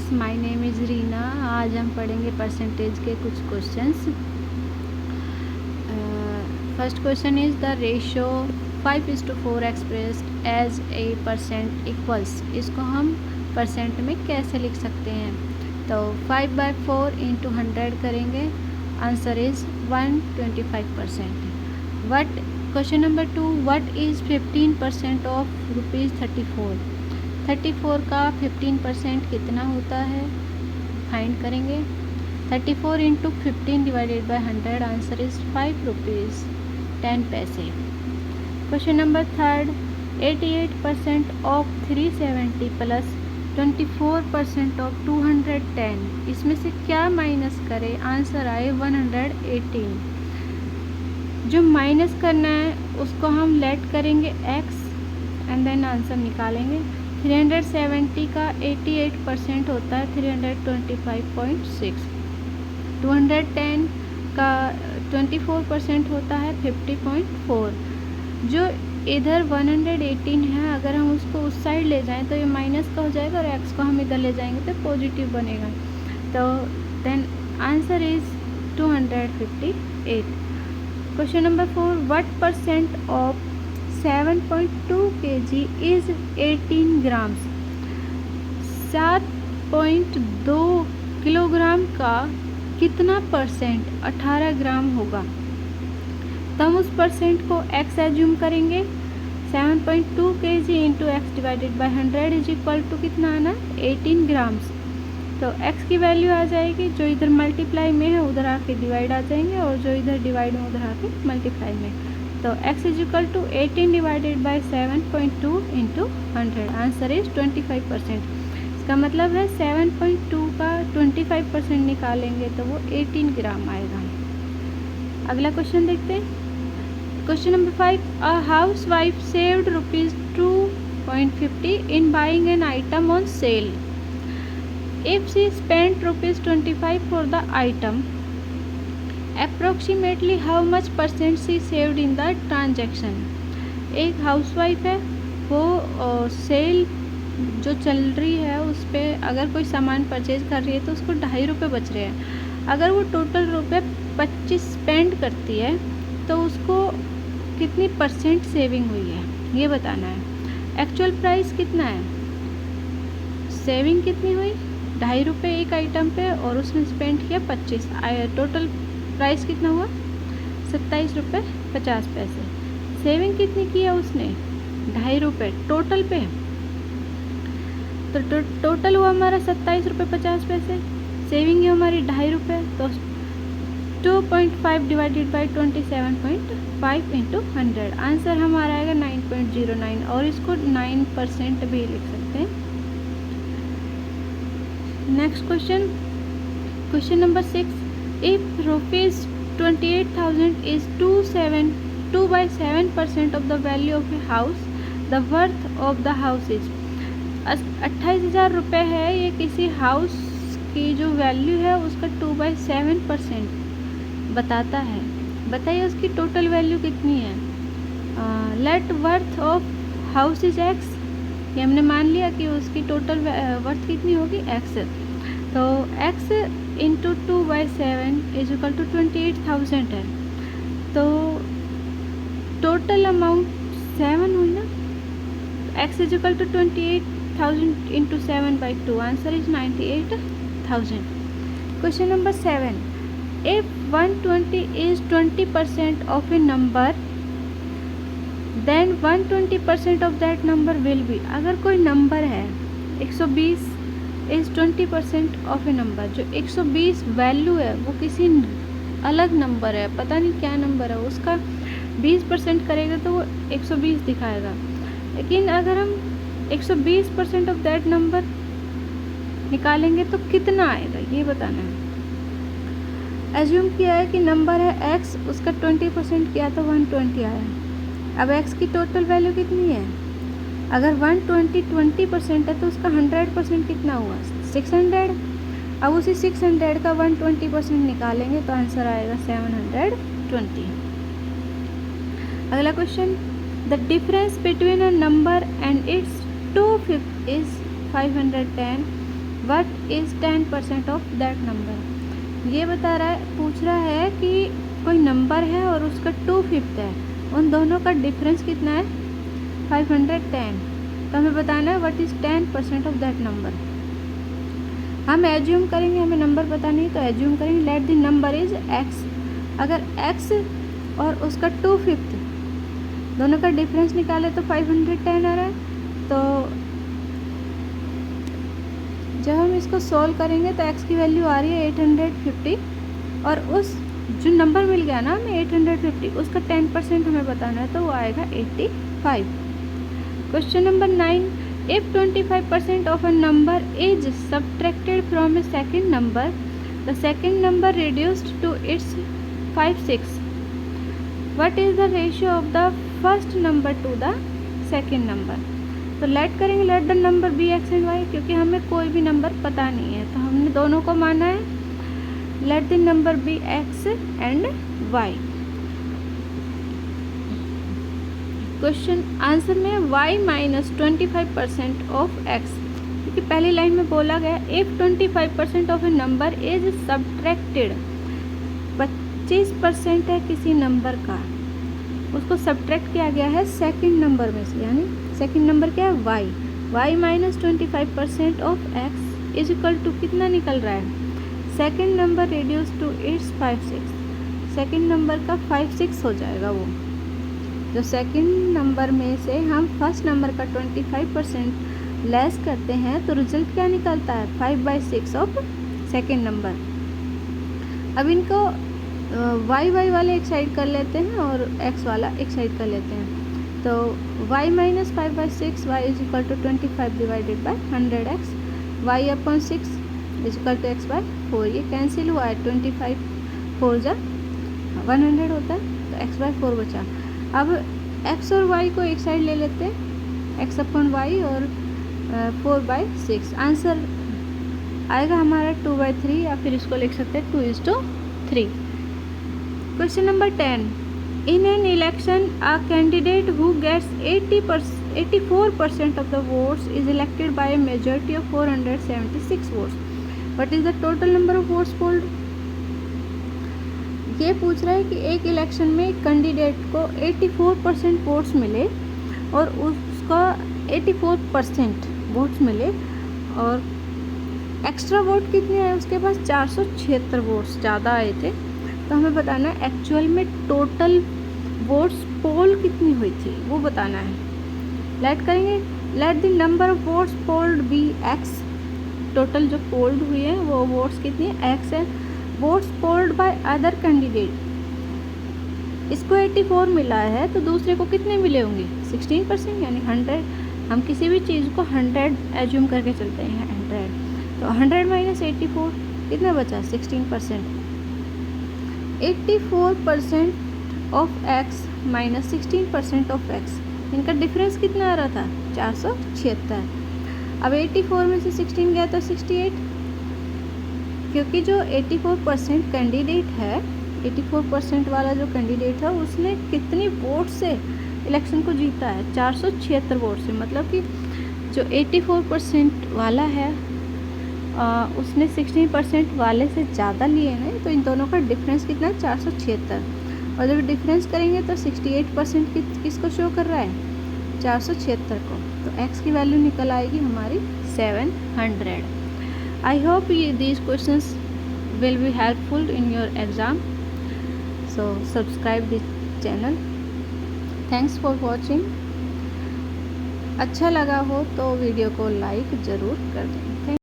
Friends, my name is Reena. आज हम पढ़ेंगे परसेंटेज के कुछ questions. First question is the ratio 5:4 expressed as a percent equals. इसको हम परसेंट में कैसे लिख सकते हैं? तो 5/4 इंटू 100 करेंगे, answer is 125%। What question number 2, what is 15% of ₹34? 34 का 15% कितना होता है? फाइंड करेंगे। 34 into 15 divided by 100, answer is ₹5.10। Question number 3, 88% of 370 plus 24% of 210, इसमें से क्या माइनस करें? आंसर आए 118। जो माइनस करना है उसको हम लेट करेंगे x एंड देन आंसर निकालेंगे। 370 का 88% होता है 325.6। 210 का 24% होता है 50.4। जो इधर 118 है, अगर हम उसको उस साइड ले जाएं तो ये माइनस का हो जाएगा, और x को हम इधर ले जाएंगे तो पॉजिटिव बनेगा। तो then answer is 258। Question number 4, what percent of 7.2 kg is 18 grams? 7.2 kilogram का कितना परसेंट 18 ग्राम होगा? तो हम उस परसेंट को x एज्यूम करेंगे। 7.2 kg into X divided by 100 is equal to कितना आना? 18 ग्राम्स। तो x की वैल्यू आ जाएगी, जो इधर मल्टीप्लाई में है उधर आके डिवाइड आ जाएंगे, और जो इधर डिवाइड में उधर आके मल्टीप्लाई में। तो x is equal to 18 divided by 7.2 into 100, answer is 25%। इसका मतलब है 7.2 का 25% निकालेंगे तो वो 18 ग्राम आएगा। अगला क्वेश्चन देखते हैं। Question number 5, a house wife saved ₹2.50 in buying an item on sale. If she spent ₹25 for the item, approximately how much percent she saved in the transaction? एक हाउसवाइफ है, वो सेल जो चल रही है उस पर अगर कोई सामान परचेज कर रही है तो उसको ₹2.50 बच रहे हैं। अगर वो टोटल ₹25 स्पेंड करती है तो उसको कितनी परसेंट सेविंग हुई है, ये बताना है। एक्चुअल प्राइस कितना है, सेविंग कितनी हुई? ₹2.50 एक आइटम पे, और उसने स्पेंड किया 25। टोटल प्राइस कितना हुआ? ₹27.50। सेविंग कितनी किया उसने? ₹2.50 टोटल पे। तो टोटल हुआ हमारा ₹27.50। सेविंग है हमारी ₹2.50, तो 2.5 डिवाइडेड बाई 27.5 इंटू 100, आंसर हमारा आएगा 9.09, और इसको 9% भी लिख सकते हैं। Next question, question number 6, if ₹28,000 is 2/7% of the value of a house, the worth of the house is. 28,000 रुपये है, ये किसी हाउस की जो वैल्यू है उसका 2/7% बताता है। बताइए उसकी टोटल वैल्यू कितनी है? Let worth of house is x, ये हमने मान लिया कि उसकी टोटल वर्थ कितनी होगी? x। तो x into 2/7 is equal to 28,000 है, तो टोटल अमाउंट 7 हुई ना। x is equal to 28,000 into 7/2, answer is 98,000। Question number 7, if 120 is 20% of a number, then 120% of that number will be। अगर कोई नंबर है 120 is 20% of a number, जो 120 value है वो किसी अलग नंबर है, पता नहीं क्या नंबर है, उसका 20% करेगा तो वो 120 दिखाएगा। लेकिन अगर हम 120% ऑफ दैट नंबर निकालेंगे तो कितना आएगा, ये बताना है। एज्यूम किया है कि नंबर है x, उसका 20% किया तो 120 आया। अब x की टोटल वैल्यू कितनी है? अगर 120 20% है तो उसका 100% कितना हुआ? 600। अब उसी 600 का 120% निकालेंगे तो आंसर आएगा 720। अगला question, the difference between a number and it's 2/5 is 510, what is 10% of that number. ये बता रहा है, पूछ रहा है कि कोई नंबर है और उसका 2/5 है, उन दोनों का डिफरेंस कितना है 510। तो हमें बताना है what is 10% of that number. हम एज्यूम करेंगे, हमें नंबर पता नहीं तो एज्यूम करेंगे let the number is x। अगर x और उसका 2/5 दोनों का डिफरेंस निकाले तो 510 आ रहा है। तो जब हम इसको सोल्व करेंगे तो x की वैल्यू आ रही है 850 और उस जो नंबर मिल गया ना हमें 850 उसका 10% हमें बताना है तो वो आएगा 85। Question number 9, if 25% of a number is subtracted from a second number, the second number reduced to its 5/6. What is the ratio of the first number to the second number? तो लेट करेंगे let the number be X and Y, क्योंकि हमें कोई भी number पता नहीं है तो हमने दोनों को माना है let the number be X and Y. Question answer में y माइनस 25% ऑफ x, क्योंकि पहली लाइन में बोला गया if 25% of a number is subtracted, 25% है किसी नंबर का, उसको सब्ट्रैक्ट किया गया है सेकंड नंबर में से, यानी सेकंड नंबर क्या है y minus 25% of x is equal to कितना निकल रहा है second number reduce to its 5/6, second number का 5/6 हो जाएगा वो। जो सेकंड नंबर में से हम फर्स्ट नंबर का 25% लेस करते हैं तो रिजल्ट क्या निकलता है 5/6 ऑफ सेकंड नंबर। अब इनको y वाले एक साइड कर लेते हैं और x वाला एक साइड कर लेते हैं। तो y minus 5/6 y is equal to 25 divided by 100x, y upon 6 is equal to x/4। ये कैंसिल हुआ है, 25 4 जा 100 होता है तो x/4 बचा। अब x और y को एक साइड ले लेते हैं, x अपॉन वाई और 4/6। आंसर आएगा हमारा 2/3, या फिर इसको लिख सकते हैं 2:3। Question number 10, in an election a candidate who gets 84% of the votes is elected by a majority of 476 votes, what is the total number of votes polled. ये पूछ रहा है कि एक इलेक्शन में कैंडिडेट को 84% वोट्स मिले और उसका 84% वोट्स मिले और एक्स्ट्रा वोट कितने आए उसके पास 476 वोट्स ज़्यादा आए थे। तो हमें बताना है एक्चुअल में टोटल वोट्स पोल कितनी हुई थी वो बताना है। लेट करेंगे let the number of votes polled be X, total जो पोल्ड हुई है वो वोट्स कितनी है एक्स है। Votes polled by other candidate, इसको 84 मिला है तो दूसरे को कितने मिले होंगे 16%, यानी 100। हम किसी भी चीज़ को 100 एज्यूम करके चलते हैं 100, तो 100 माइनस 84 कितना बचा 16%। 84% of x minus 16% of x, इनका डिफरेंस कितना आ रहा था 476। अब 84 में से 16 गया तो 68, क्योंकि जो 84% कैंडिडेट है 84% वाला जो कैंडिडेट है उसने कितनी वोट से इलेक्शन को जीता है 476 वोट से, मतलब कि जो 84% वाला है उसने 16% वाले से ज़्यादा लिए हैं, तो इन दोनों का डिफरेंस कितना है 476। और जब डिफरेंस करेंगे तो 68% किसको शो कर रहा है 476 को, तो x की वैल्यू निकल आएगी हमारी 700। I hope these questions will be helpful in your exam. So subscribe this channel. Thanks for watching. अच्छा लगा हो तो वीडियो को लाइक ज़रूर कर दें।